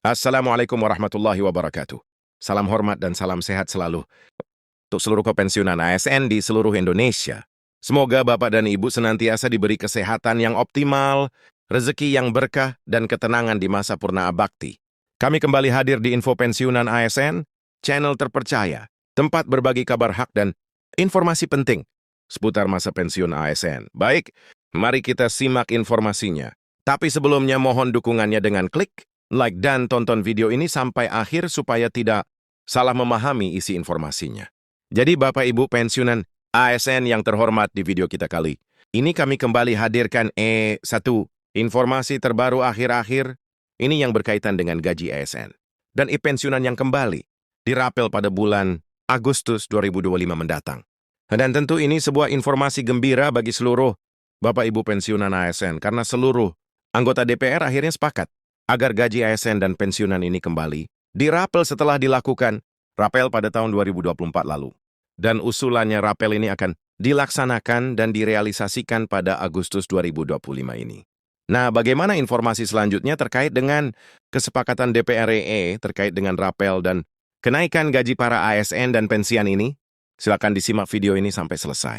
Assalamualaikum warahmatullahi wabarakatuh. Salam hormat dan salam sehat selalu untuk seluruh kepensiunan ASN di seluruh Indonesia. Semoga Bapak dan Ibu senantiasa diberi kesehatan yang optimal, rezeki yang berkah, dan ketenangan di masa purnaa bakti. Kami kembali hadir di Info Pensiunan ASN, channel terpercaya, tempat berbagi kabar hak dan informasi penting seputar masa pensiun ASN. Baik, mari kita simak informasinya. Tapi sebelumnya mohon dukungannya dengan klik like dan tonton video ini sampai akhir supaya tidak salah memahami isi informasinya. Jadi Bapak Ibu pensiunan ASN yang terhormat, di video kita kali ini kami kembali hadirkan satu informasi terbaru akhir-akhir ini yang berkaitan dengan gaji ASN dan pensiunan yang kembali dirapel pada bulan Agustus 2025 mendatang. Dan tentu ini sebuah informasi gembira bagi seluruh Bapak Ibu pensiunan ASN karena seluruh anggota DPR akhirnya sepakat agar gaji ASN dan pensiunan ini kembali dirapel setelah dilakukan rapel pada tahun 2024 lalu. Dan usulannya rapel ini akan dilaksanakan dan direalisasikan pada Agustus 2025 ini. Nah, bagaimana informasi selanjutnya terkait dengan kesepakatan DPR RI terkait dengan rapel dan kenaikan gaji para ASN dan pensiun ini? Silakan disimak video ini sampai selesai.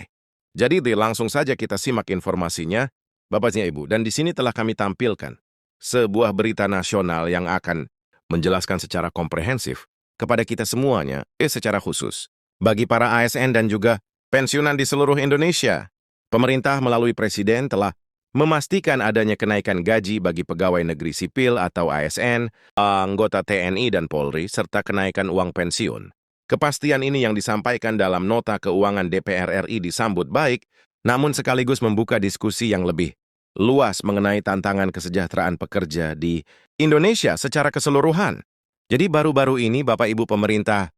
Jadi langsung saja kita simak informasinya, Bapak dan Ibu. Dan di sini telah kami tampilkan sebuah berita nasional yang akan menjelaskan secara komprehensif kepada kita semuanya, secara khusus. Bagi para ASN dan juga pensiunan di seluruh Indonesia, pemerintah melalui Presiden telah memastikan adanya kenaikan gaji bagi pegawai negeri sipil atau ASN, anggota TNI dan Polri, serta kenaikan uang pensiun. Kepastian ini yang disampaikan dalam nota keuangan DPR RI disambut baik, namun sekaligus membuka diskusi yang lebih luas mengenai tantangan kesejahteraan pekerja di Indonesia secara keseluruhan. Jadi baru-baru ini Bapak Ibu pemerintah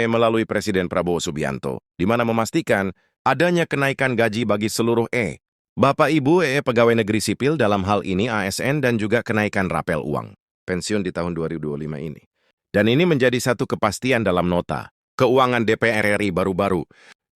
melalui Presiden Prabowo Subianto, di mana memastikan adanya kenaikan gaji bagi seluruh Bapak Ibu pegawai negeri sipil, dalam hal ini ASN, dan juga kenaikan rapel uang pensiun di tahun 2025 ini. Dan ini menjadi satu kepastian dalam nota keuangan DPR RI baru-baru.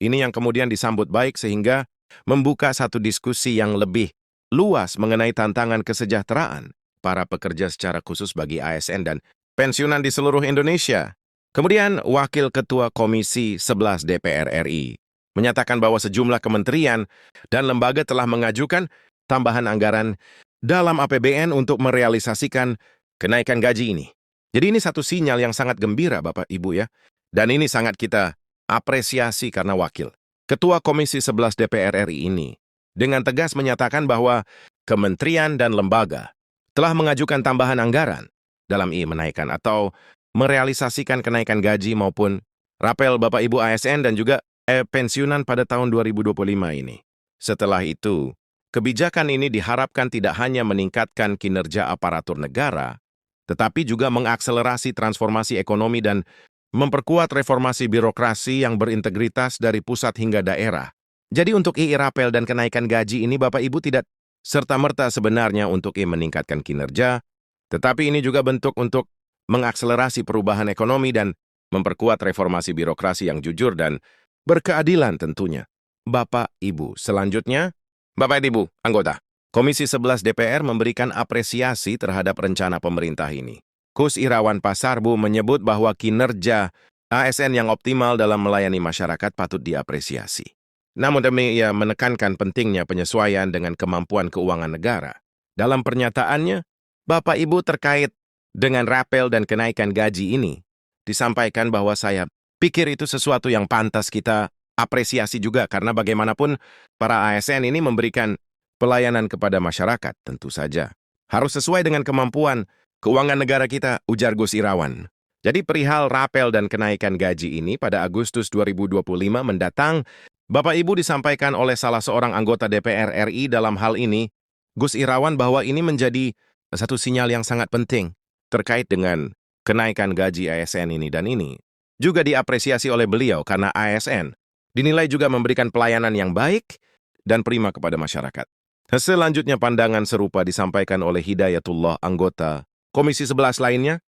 Ini yang kemudian disambut baik sehingga membuka satu diskusi yang lebih luas mengenai tantangan kesejahteraan para pekerja secara khusus bagi ASN dan pensiunan di seluruh Indonesia. Kemudian, Wakil Ketua Komisi 11 DPR RI menyatakan bahwa sejumlah kementerian dan lembaga telah mengajukan tambahan anggaran dalam APBN untuk merealisasikan kenaikan gaji ini. Jadi ini satu sinyal yang sangat gembira Bapak Ibu ya. Dan ini sangat kita apresiasi karena Wakil Ketua Komisi 11 DPR RI ini dengan tegas menyatakan bahwa kementerian dan lembaga telah mengajukan tambahan anggaran dalam menaikkan atau merealisasikan kenaikan gaji maupun rapel Bapak Ibu ASN dan juga pensiunan pada tahun 2025 ini. Setelah itu, kebijakan ini diharapkan tidak hanya meningkatkan kinerja aparatur negara, tetapi juga mengakselerasi transformasi ekonomi dan memperkuat reformasi birokrasi yang berintegritas dari pusat hingga daerah. Jadi untuk rapel dan kenaikan gaji ini Bapak Ibu tidak serta-merta sebenarnya untuk meningkatkan kinerja, tetapi ini juga bentuk untuk mengakselerasi perubahan ekonomi dan memperkuat reformasi birokrasi yang jujur dan berkeadilan tentunya. Bapak Ibu, selanjutnya, Bapak Ibu, anggota Komisi 11 DPR memberikan apresiasi terhadap rencana pemerintah ini. Kus Irawan Pasarbu menyebut bahwa kinerja ASN yang optimal dalam melayani masyarakat patut diapresiasi. Namun ia menekankan pentingnya penyesuaian dengan kemampuan keuangan negara. Dalam pernyataannya, Bapak Ibu terkait dengan rapel dan kenaikan gaji ini, disampaikan bahwa saya pikir itu sesuatu yang pantas kita apresiasi juga karena bagaimanapun para ASN ini memberikan pelayanan kepada masyarakat, tentu saja harus sesuai dengan kemampuan keuangan negara kita, ujar Gus Irawan. Jadi perihal rapel dan kenaikan gaji ini pada Agustus 2025 mendatang, Bapak Ibu disampaikan oleh salah seorang anggota DPR RI dalam hal ini, Gus Irawan, bahwa ini menjadi satu sinyal yang sangat penting terkait dengan kenaikan gaji ASN ini, dan ini juga diapresiasi oleh beliau karena ASN dinilai juga memberikan pelayanan yang baik dan prima kepada masyarakat. Selanjutnya pandangan serupa disampaikan oleh Hidayatullah, anggota Komisi 11 lainnya.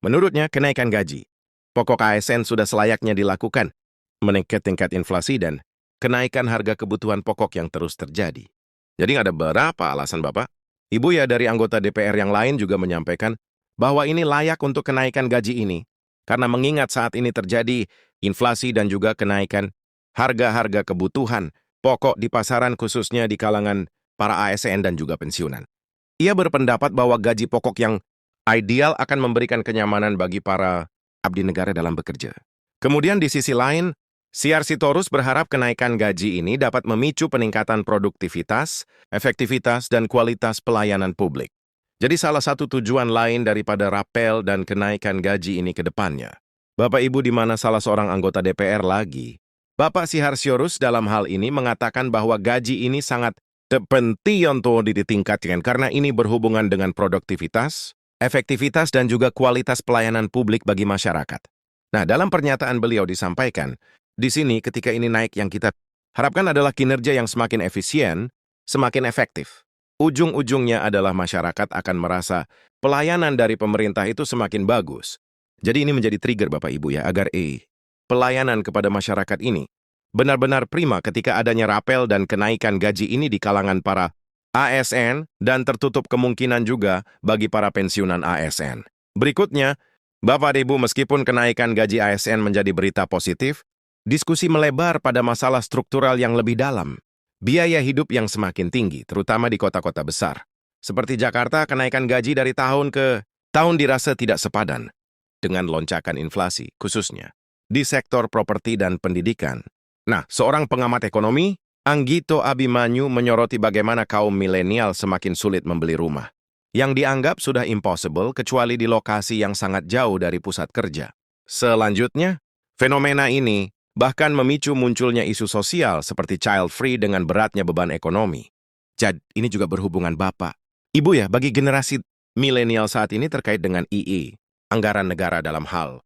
Menurutnya kenaikan gaji pokok ASN sudah selayaknya dilakukan meningkat tingkat inflasi dan kenaikan harga kebutuhan pokok yang terus terjadi. Jadi ada berapa alasan Bapak? Ibu ya dari anggota DPR yang lain juga menyampaikan bahwa ini layak untuk kenaikan gaji ini. Karena mengingat saat ini terjadi inflasi dan juga kenaikan harga-harga kebutuhan pokok di pasaran khususnya di kalangan para ASN dan juga pensiunan. Ia berpendapat bahwa gaji pokok yang ideal akan memberikan kenyamanan bagi para abdi negara dalam bekerja. Kemudian di sisi lain, Siar Sitorus berharap kenaikan gaji ini dapat memicu peningkatan produktivitas, efektivitas, dan kualitas pelayanan publik. Jadi salah satu tujuan lain daripada rapel dan kenaikan gaji ini ke depannya. Bapak Ibu di mana salah seorang anggota DPR lagi, Bapak Siharsiorus dalam hal ini mengatakan bahwa gaji ini sangat penting untuk ditingkatkan karena ini berhubungan dengan produktivitas, efektivitas, dan juga kualitas pelayanan publik bagi masyarakat. Nah, dalam pernyataan beliau disampaikan, di sini ketika ini naik yang kita harapkan adalah kinerja yang semakin efisien, semakin efektif. Ujung-ujungnya adalah masyarakat akan merasa pelayanan dari pemerintah itu semakin bagus. Jadi ini menjadi trigger Bapak Ibu ya, agar pelayanan kepada masyarakat ini benar-benar prima ketika adanya rapel dan kenaikan gaji ini di kalangan para ASN dan tertutup kemungkinan juga bagi para pensiunan ASN. Berikutnya, Bapak Ibu meskipun kenaikan gaji ASN menjadi berita positif, diskusi melebar pada masalah struktural yang lebih dalam. Biaya hidup yang semakin tinggi, terutama di kota-kota besar. Seperti Jakarta, kenaikan gaji dari tahun ke tahun dirasa tidak sepadan dengan lonjakan inflasi, khususnya di sektor properti dan pendidikan. Nah, seorang pengamat ekonomi, Anggito Abimanyu menyoroti bagaimana kaum milenial semakin sulit membeli rumah, yang dianggap sudah impossible kecuali di lokasi yang sangat jauh dari pusat kerja. Selanjutnya, fenomena ini bahkan memicu munculnya isu sosial seperti child free dengan beratnya beban ekonomi. Jadi, ini juga berhubungan Bapak. Ibu ya, bagi generasi milenial saat ini terkait dengan II, anggaran negara dalam hal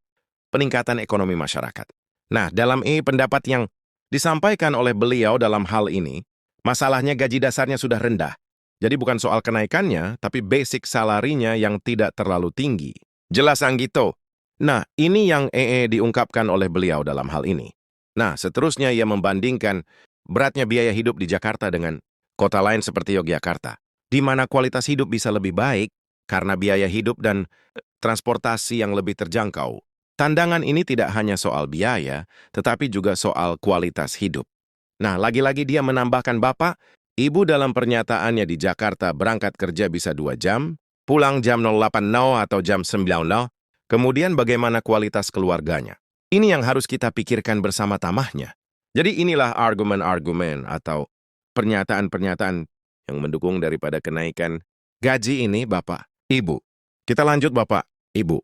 peningkatan ekonomi masyarakat. Nah, dalam pendapat yang disampaikan oleh beliau dalam hal ini, masalahnya gaji dasarnya sudah rendah. Jadi bukan soal kenaikannya, tapi basic salarinya yang tidak terlalu tinggi. Jelas Anggito. Nah, ini yang diungkapkan oleh beliau dalam hal ini. Nah, seterusnya ia membandingkan beratnya biaya hidup di Jakarta dengan kota lain seperti Yogyakarta, di mana kualitas hidup bisa lebih baik karena biaya hidup dan transportasi yang lebih terjangkau. Tandangan ini tidak hanya soal biaya, tetapi juga soal kualitas hidup. Nah, lagi-lagi dia menambahkan Bapak, Ibu dalam pernyataannya di Jakarta berangkat kerja bisa 2 jam, pulang jam 08.00 atau jam 9.00, kemudian bagaimana kualitas keluarganya. Ini yang harus kita pikirkan bersama tamahnya. Jadi inilah argumen-argumen atau pernyataan-pernyataan yang mendukung daripada kenaikan gaji ini, Bapak, Ibu. Kita lanjut, Bapak, Ibu.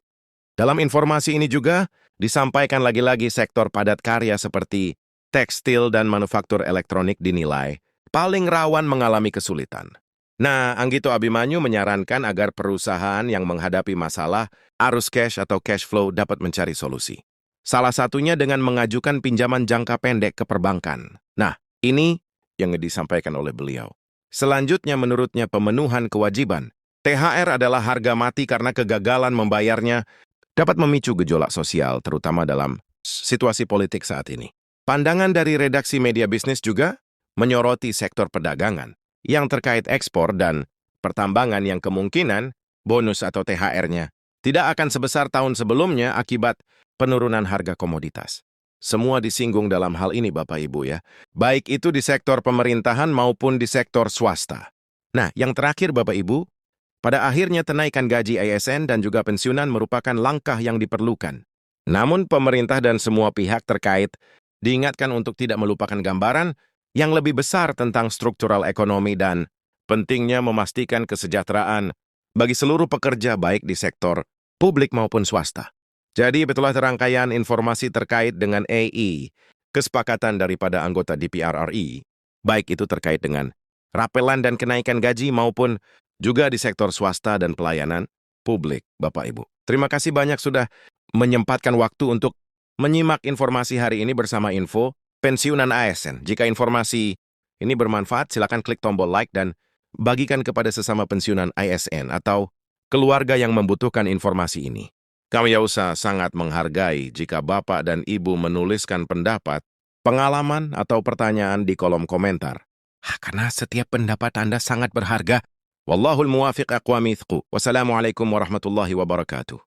Dalam informasi ini juga disampaikan lagi-lagi sektor padat karya seperti tekstil dan manufaktur elektronik dinilai paling rawan mengalami kesulitan. Nah, Anggito Abimanyu menyarankan agar perusahaan yang menghadapi masalah arus cash atau cash flow dapat mencari solusi. Salah satunya dengan mengajukan pinjaman jangka pendek ke perbankan. Nah, ini yang disampaikan oleh beliau. Selanjutnya menurutnya pemenuhan kewajiban. THR adalah harga mati karena kegagalan membayarnya dapat memicu gejolak sosial, terutama dalam situasi politik saat ini. Pandangan dari redaksi media bisnis juga menyoroti sektor perdagangan yang terkait ekspor dan pertambangan yang kemungkinan bonus atau THR-nya tidak akan sebesar tahun sebelumnya akibat penurunan harga komoditas. Semua disinggung dalam hal ini Bapak Ibu ya, baik itu di sektor pemerintahan maupun di sektor swasta. Nah, yang terakhir Bapak Ibu, pada akhirnya kenaikan gaji ASN dan juga pensiunan merupakan langkah yang diperlukan. Namun pemerintah dan semua pihak terkait diingatkan untuk tidak melupakan gambaran yang lebih besar tentang struktural ekonomi dan pentingnya memastikan kesejahteraan bagi seluruh pekerja baik di sektor publik maupun swasta. Jadi betulah rangkaian informasi terkait dengan kesepakatan daripada anggota DPR RI, baik itu terkait dengan rapelan dan kenaikan gaji maupun juga di sektor swasta dan pelayanan publik, Bapak Ibu. Terima kasih banyak sudah menyempatkan waktu untuk menyimak informasi hari ini bersama info pensiunan ASN. Jika informasi ini bermanfaat, silakan klik tombol like dan bagikan kepada sesama pensiunan ASN atau keluarga yang membutuhkan informasi ini. Kami sangat menghargai jika Bapak dan Ibu menuliskan pendapat, pengalaman, atau pertanyaan di kolom komentar. Karena setiap pendapat Anda sangat berharga Wallahul muwafiq aqwa mithqu. Wassalamualaikum warahmatullahi wabarakatuh.